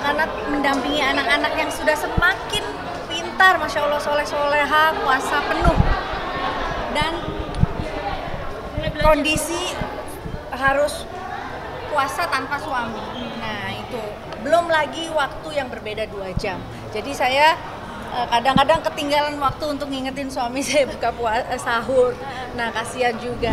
anak-anak, mendampingi anak-anak yang sudah semakin pintar, Masya Allah, soleh-soleha, puasa penuh. Dan kondisi harus puasa tanpa suami. Nah itu, belum lagi waktu yang berbeda 2 jam. Jadi saya kadang-kadang ketinggalan waktu untuk ngingetin suami saya buka sahur. Nah kasihan juga.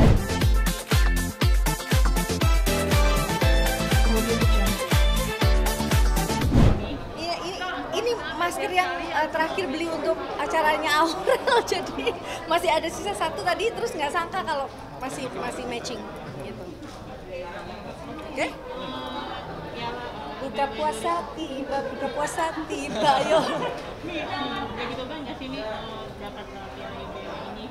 Ini masker yang terakhir beli untuk acaranya Aurel, jadi masih ada sisa 1 tadi, terus nggak sangka kalau masih matching gitu. Oke? Buka puasa tiba, yo. Jadi coba nggak sih berangkat ke Piala ini?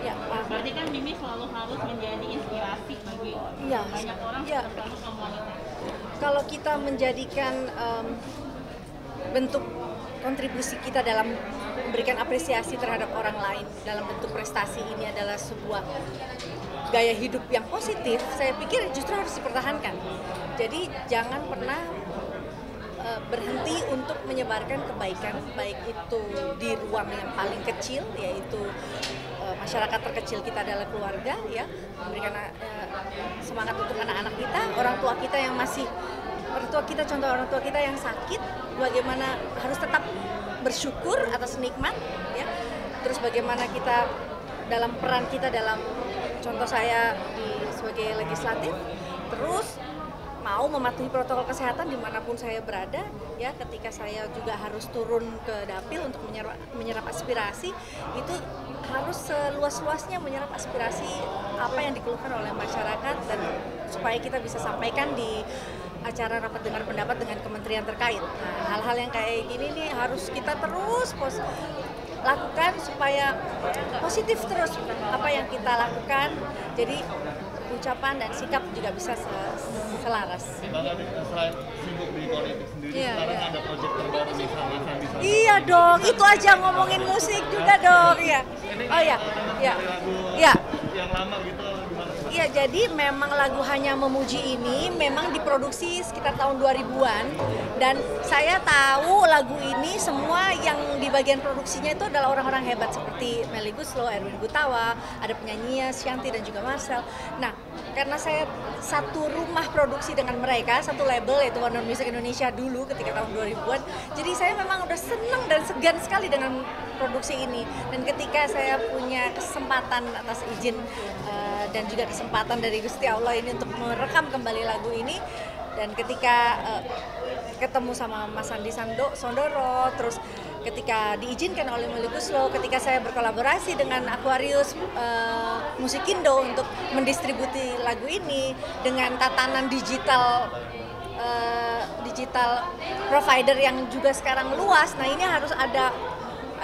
Ya, berarti kan Mimi selalu harus menjadi inspirasi bagi banyak orang, terutama kaum wanita. Kalau kita menjadikan bentuk kontribusi kita dalam memberikan apresiasi terhadap orang lain dalam bentuk prestasi ini adalah sebuah gaya hidup yang positif, saya pikir justru harus dipertahankan. Jadi jangan pernah berhenti untuk menyebarkan kebaikan, baik itu di ruang yang paling kecil, yaitu masyarakat terkecil kita adalah keluarga, ya, memberikan semangat untuk anak-anak kita, orang tua kita yang masih contoh orang tua kita yang sakit, bagaimana harus tetap bersyukur atas nikmat, ya. Terus bagaimana kita dalam peran kita dalam contoh saya sebagai legislatif, terus mau mematuhi protokol kesehatan dimanapun saya berada, ya. Ketika saya juga harus turun ke dapil untuk menyerap aspirasi, itu harus seluas-luasnya menyerap aspirasi apa yang dikeluhkan oleh masyarakat, dan supaya kita bisa sampaikan di acara rapat dengar pendapat dengan kementerian terkait. Nah, hal-hal yang kayak gini nih harus kita terus lakukan supaya positif terus apa yang kita lakukan. Jadi ucapan dan sikap juga bisa selaras. Selain sibuk di politik sendiri, sekarang ada proyek terbaru nih sama Sandi Sandoro. Iya dong, itu aja ngomongin musik juga dong, ya. Oh ya, ya, ya. Yang lama gitu gimana? Iya, jadi memang lagu Hanya Memuji ini memang diproduksi sekitar tahun 2000-an, dan saya tahu lagu ini semua yang di bagian produksinya itu adalah orang-orang hebat seperti Melly Goeslaw, Erwin Gutawa, ada penyanyinya Shanti dan juga Marcel. Nah, karena saya satu rumah produksi dengan mereka, satu label yaitu Warner Music Indonesia dulu ketika tahun 2000-an, jadi saya memang udah seneng dan segan sekali dengan produksi ini. Dan ketika saya punya kesempatan atas izin dan juga kesempatan dari Gusti Allah ini untuk merekam kembali lagu ini, dan ketika ketemu sama Mas Sandi Sandoro, terus ketika diizinkan oleh Melly Goeslaw, ketika saya berkolaborasi dengan Aquarius Musikindo untuk mendistribusi lagu ini dengan tatanan digital provider yang juga sekarang luas. Nah, ini harus ada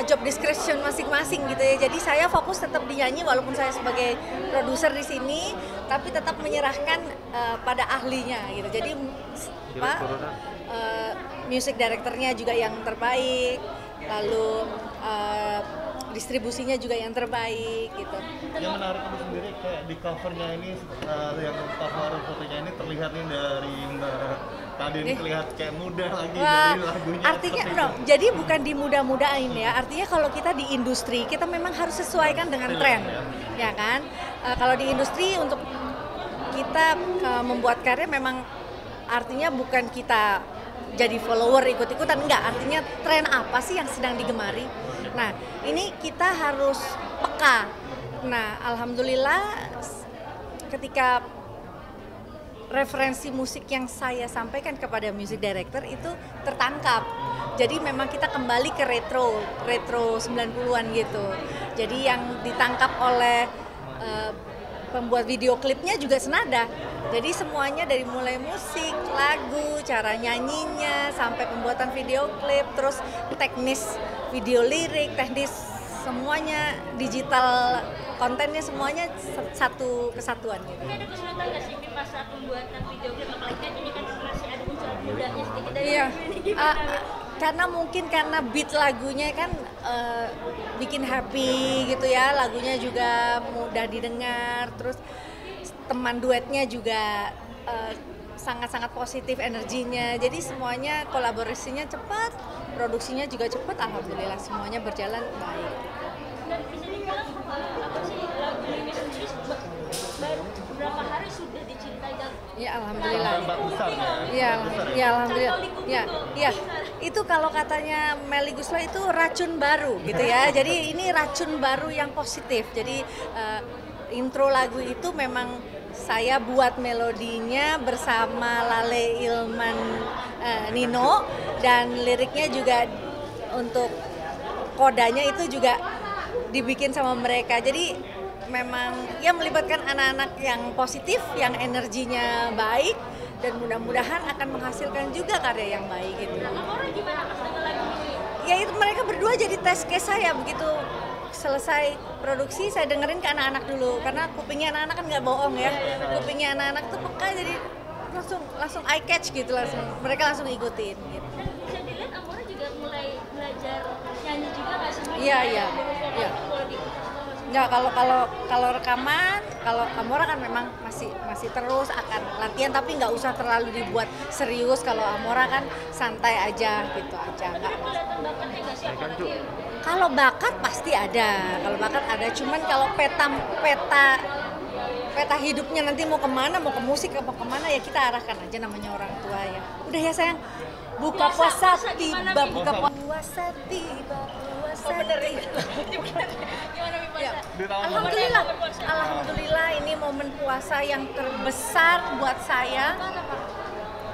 job description masing-masing gitu ya. Jadi saya fokus tetap di nyanyi walaupun saya sebagai produser di sini, tapi tetap menyerahkan pada ahlinya gitu. Jadi music directornya juga yang terbaik, lalu distribusinya juga yang terbaik gitu. Yang menarik itu sendiri kayak di covernya ini, yang cover fotonya ini terlihat nih dari tadi ini terlihat kayak muda lagi. Wah, dari lagunya. artinya jadi bukan dimudah-mudahin ya. Artinya kalau kita di industri kita memang harus sesuaikan dengan tren, ya kan? Kalau di industri untuk kita membuat karya memang artinya bukan kita jadi follower ikut-ikutan, enggak. Artinya tren apa sih yang sedang digemari. Nah, ini kita harus peka. Nah, alhamdulillah ketika referensi musik yang saya sampaikan kepada music director itu tertangkap. Jadi memang kita kembali ke retro 90-an gitu. Jadi yang ditangkap oleh pembuat video klipnya juga senada. Jadi semuanya dari mulai musik, lagu, cara nyanyinya, sampai pembuatan video klip, terus teknis video lirik, teknis semuanya, digital kontennya semuanya satu kesatuan gitu. Ada kesulitan nggak sih pas saat pembuatan video klip, apalagi kan ini kan masih ada unsur mudanya sedikit dari karena mungkin karena beat lagunya kan bikin happy gitu ya, lagunya juga mudah didengar, terus teman duetnya juga sangat-sangat positif energinya. Jadi semuanya kolaborasinya cepat, produksinya juga cepat. Alhamdulillah semuanya berjalan baik. Dan bisa dibilang apa sih lagu ini sendiri baru beberapa hari sudah dicintai dan Ya alhamdulillah. Dampak besar ya. Iya, ya alhamdulillah. Contoh Ya. Itu kalau katanya Melly Goeslaw itu racun baru gitu ya. Jadi ini racun baru yang positif. Jadi intro lagu itu memang saya buat melodinya bersama Lale Ilman Nino, dan liriknya juga untuk kodanya itu juga dibikin sama mereka. Jadi memang ya melibatkan anak-anak yang positif, yang energinya baik, dan mudah-mudahan akan menghasilkan juga karya yang baik gitu. orang gimana pas dengar lagu ini? Ya itu mereka berdua jadi test case saya. Begitu selesai produksi saya dengerin ke anak-anak dulu, karena kupingnya anak-anak kan nggak bohong ya. Kupingnya anak-anak tuh peka, jadi langsung eye catch gitu, mereka langsung ikutin gitu. Dan bisa dilihat Amora juga mulai belajar nyanyi juga nggak sih? Iya. Nggak, kalau rekaman, kalau Amora kan memang masih terus akan latihan, tapi nggak usah terlalu dibuat serius. Kalau Amora kan santai aja gitu aja. Kelihatan bakatnya nggak sih Amora? Kalau bakat pasti ada, cuman kalau peta hidupnya nanti mau kemana, mau ke musik mau kemana, ya kita arahkan aja, namanya orang tua ya. Udah ya sayang, buka puasa tiba. Puasa tiba. Ya. Alhamdulillah ini momen puasa yang terbesar buat saya.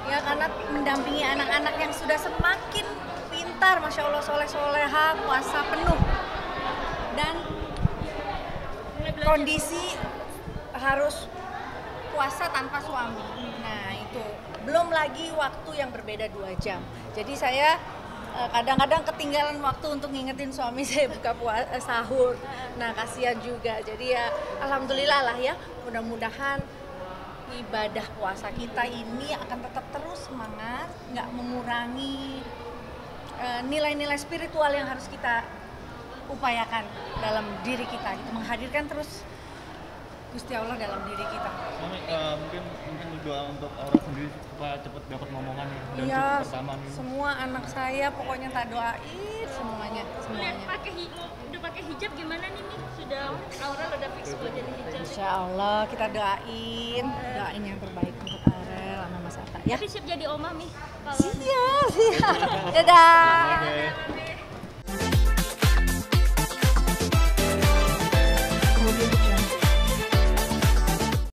Ya, karena mendampingi anak-anak yang sudah semakin pintar, Masya Allah, soleh-soleha, puasa penuh. Dan kondisi harus puasa tanpa suami. Nah itu, belum lagi waktu yang berbeda 2 jam. Jadi saya kadang-kadang ketinggalan waktu untuk ngingetin suami saya buka sahur. Nah kasihan juga. Jadi ya alhamdulillah lah ya, mudah-mudahan ibadah puasa kita ini akan tetap terus semangat, nggak mengurangi nilai-nilai spiritual yang harus kita upayakan dalam diri kita, gitu. Menghadirkan terus Gusti Allah dalam diri kita. Mami, mungkin doa untuk Aura sendiri supaya cepat dapat momongan dan Iya, cucu pertama nih. semua anak saya pokoknya tak doain semuanya. Lihat udah pakai hijab gimana nih Mi? Sudah Aura udah fix buat jadi hijab. Insya Allah kita doain yang terbaik untuk Aurel sama Mas Atta ya. Tapi siap jadi oma Mi. Siap. Dadah. Oke.